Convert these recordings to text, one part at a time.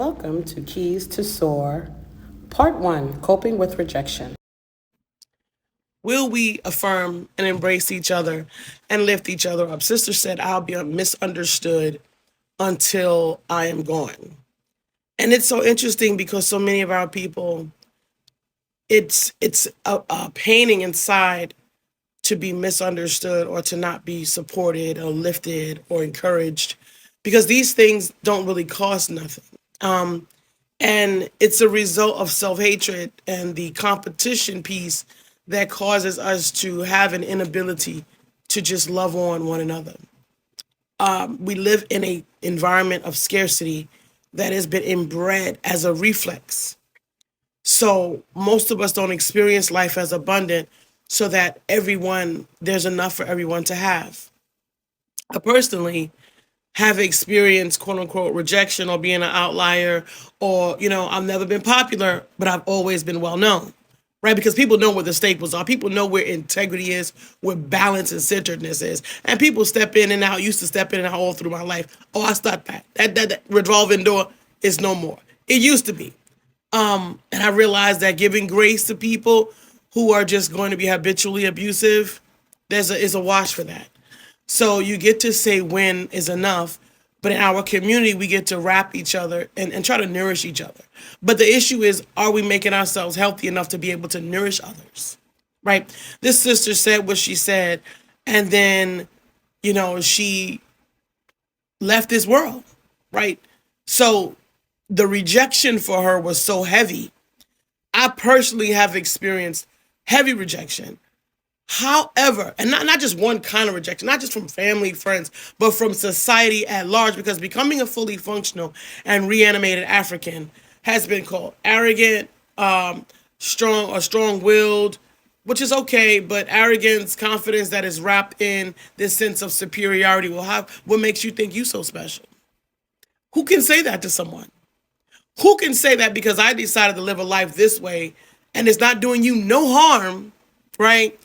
Welcome to Keys to Soar, Part 1, Coping with Rejection. Will we affirm and embrace each other and lift each other up? Sister said, I'll be misunderstood until I am gone. And it's so interesting because so many of our people, it's a paining inside to be misunderstood or to not be supported or lifted or encouraged, because these things don't really cost nothing. And it's a result of self-hatred and the competition piece that causes us to have an inability to just love on one another. We live in an environment of scarcity that has been inbred as a reflex. So most of us don't experience life as abundant so that there's enough for everyone to have. I personally have experienced quote unquote rejection or being an outlier, or, I've never been popular, but I've always been well known, right? Because people know where the staples are. People know where integrity is, where balance and centeredness is. And people step in and out, used to step in and out all through my life. Oh, I stopped that. That revolving door is no more. It used to be. And I realized that giving grace to people who are just going to be habitually abusive, is a wash for that. So you get to say when is enough, but in our community, we get to wrap each other and try to nourish each other. But the issue is, are we making ourselves healthy enough to be able to nourish others, right? This sister said what she said, and then, she left this world, right? So the rejection for her was so heavy. I personally have experienced heavy rejection. However, and not just one kind of rejection, not just from family, friends, but from society at large, because becoming a fully functional and reanimated African has been called arrogant, strong-willed, which is okay, but arrogance, confidence that is wrapped in this sense of superiority what makes you think you so special? Who can say that to someone? Who can say that because I decided to live a life this way and it's not doing you no harm, right?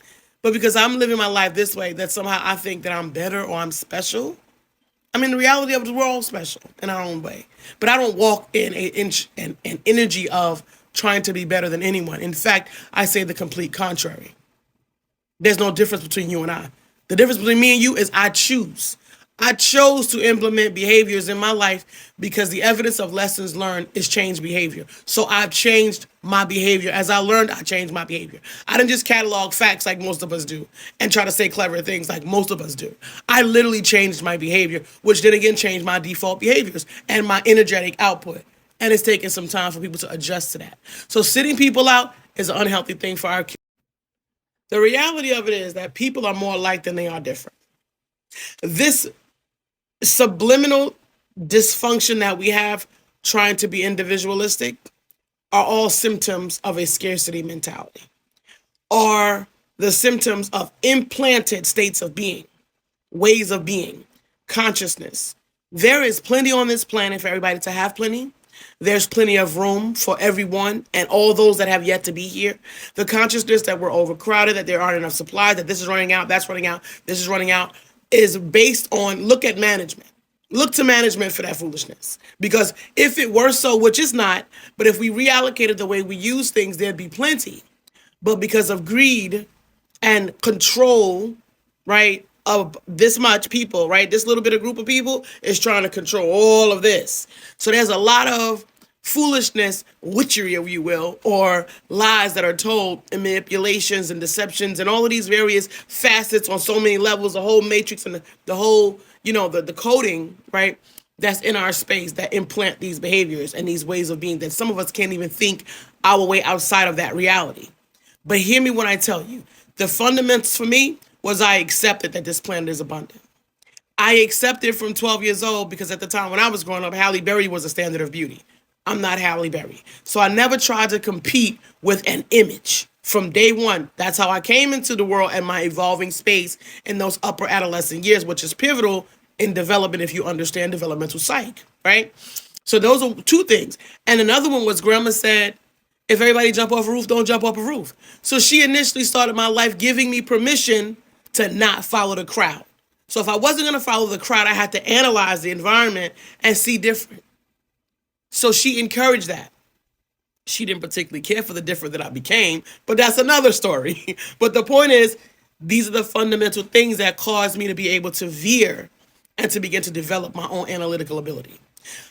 But because I'm living my life this way, that somehow I think that I'm better or I'm special. I mean, the reality of it is we're all special in our own way. But I don't walk in an energy of trying to be better than anyone. In fact, I say the complete contrary. There's no difference between you and I. The difference between me and you is I choose. I chose to implement behaviors in my life because the evidence of lessons learned is changed behavior. So I've changed my behavior. As I learned, I changed my behavior. I didn't just catalog facts like most of us do and try to say clever things like most of us do. I literally changed my behavior, which then again changed my default behaviors and my energetic output. And it's taken some time for people to adjust to that. So sitting people out is an unhealthy thing for our kids. The reality of it is that people are more alike than they are different. This subliminal dysfunction that we have trying to be individualistic are all symptoms of a scarcity mentality, are the symptoms of implanted states of being, ways of being, consciousness. There is plenty on this planet for everybody to have plenty. There's plenty of room for everyone and all those that have yet to be here. The consciousness that we're overcrowded, that there aren't enough supply, that this is running out, that's running out, this is running out, is based on, look at management. Look to management for that foolishness. Because if it were so, which it's not, but if we reallocated the way we use things, there'd be plenty. But because of greed and control, right, of this much people, right, this little bit of group of people is trying to control all of this. So there's a lot of foolishness, witchery, if you will, or lies that are told, and manipulations and deceptions and all of these various facets on so many levels, the whole matrix and the whole, the coding, right, that's in our space that implant these behaviors and these ways of being that some of us can't even think our way outside of that reality. But hear me when I tell you, the fundamentals for me was I accepted that this planet is abundant. I accepted from 12 years old because at the time when I was growing up, Halle Berry was a standard of beauty. I'm not Halle Berry. So I never tried to compete with an image from day one. That's how I came into the world and my evolving space in those upper adolescent years, which is pivotal in development if you understand developmental psych, right? So those are two things. And another one was grandma said, if everybody jump off a roof, don't jump off a roof. So she initially started my life giving me permission to not follow the crowd. So if I wasn't going to follow the crowd, I had to analyze the environment and see different. So she encouraged that. She didn't particularly care for the different that I became, but that's another story. But the point is, these are the fundamental things that caused me to be able to veer and to begin to develop my own analytical ability.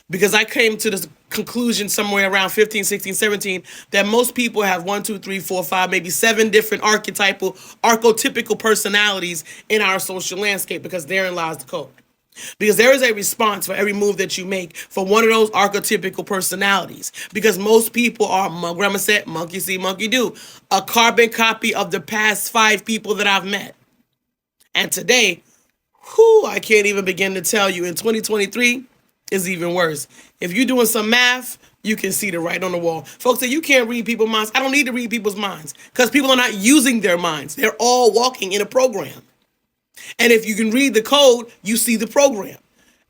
Because I came to this conclusion somewhere around 15, 16, 17, that most people have 1, 2, 3, 4, 5, maybe 7 different archetypical personalities in our social landscape, because therein lies the code. Because there is a response for every move that you make for one of those archetypical personalities. Because most people are, my grandma said, monkey see, monkey do, a carbon copy of the past 5 people that I've met. And today, I can't even begin to tell you, in 2023, is even worse. If you're doing some math, you can see the writing on the wall. Folks say you can't read people's minds. I don't need to read people's minds, because people are not using their minds. They're all walking in a program. And if you can read the code, you see the program.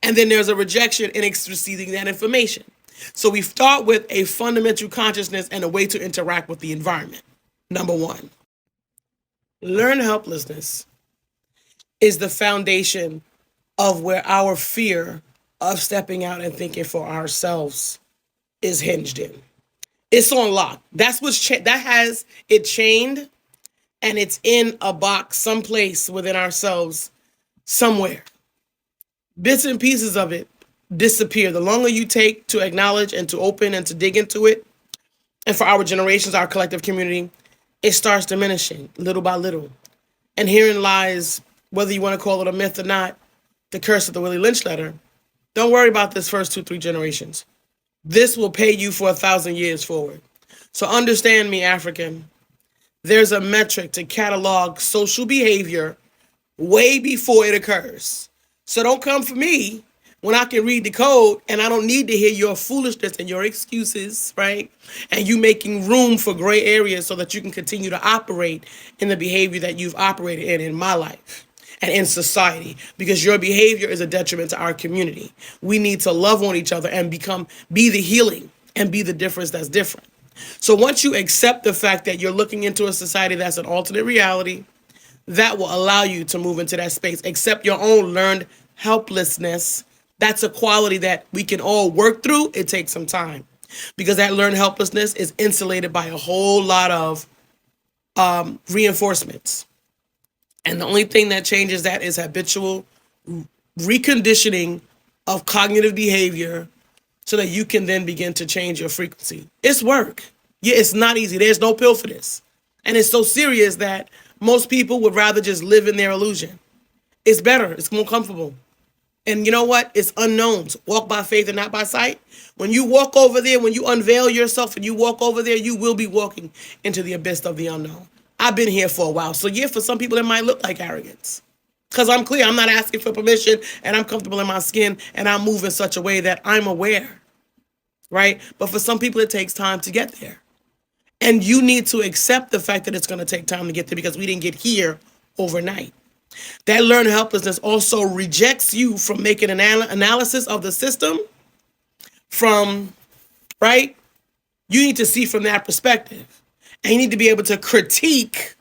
And then there's a rejection in receiving that information. So we start with a fundamental consciousness and a way to interact with the environment. Number 1, learn helplessness is the foundation of where our fear of stepping out and thinking for ourselves is hinged in. It's on lock. That's what's that has it chained, and it's in a box someplace within ourselves somewhere. Bits and pieces of it disappear. The longer you take to acknowledge and to open and to dig into it, and for our generations, our collective community, it starts diminishing little by little. And herein lies, whether you want to call it a myth or not, the curse of the Willie Lynch letter. Don't worry about this first 2, 3 generations. This will pay you for 1,000 years forward. So understand me, African. There's a metric to catalog social behavior way before it occurs. So don't come for me when I can read the code and I don't need to hear your foolishness and your excuses, right? And you making room for gray areas so that you can continue to operate in the behavior that you've operated in my life and in society, because your behavior is a detriment to our community. We need to love on each other and be the healing and be the difference that's different. So once you accept the fact that you're looking into a society that's an alternate reality, that will allow you to move into that space. Accept your own learned helplessness. That's a quality that we can all work through. It takes some time, because that learned helplessness is insulated by a whole lot of reinforcements. And the only thing that changes that is habitual reconditioning of cognitive behavior, so that you can then begin to change your frequency. It's work. Yeah, it's not easy. There's no pill for this. And it's so serious that most people would rather just live in their illusion. It's better. It's more comfortable. And you know what? It's unknowns. Walk by faith and not by sight. When you walk over there, when you unveil yourself and you walk over there, you will be walking into the abyss of the unknown. I've been here for a while. So yeah, for some people, it might look like arrogance. Because I'm clear. I'm not asking for permission, and I'm comfortable in my skin, and I move in such a way that I'm aware. Right? But for some people, it takes time to get there. And you need to accept the fact that it's going to take time to get there, because we didn't get here overnight. That learned helplessness also rejects you from making an analysis of the system right? You need to see from that perspective. And you need to be able to critique,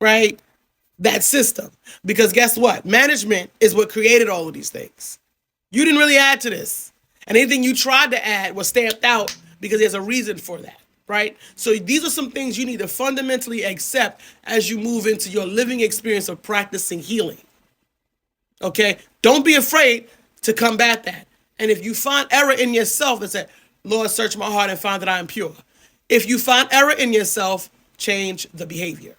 right, that system. Because guess what? Management is what created all of these things. You didn't really add to this. And anything you tried to add was stamped out, because there's a reason for that, right? So these are some things you need to fundamentally accept as you move into your living experience of practicing healing. Okay? Don't be afraid to combat that. And if you find error in yourself, and say, Lord, search my heart and find that I am pure. If you find error in yourself, change the behavior.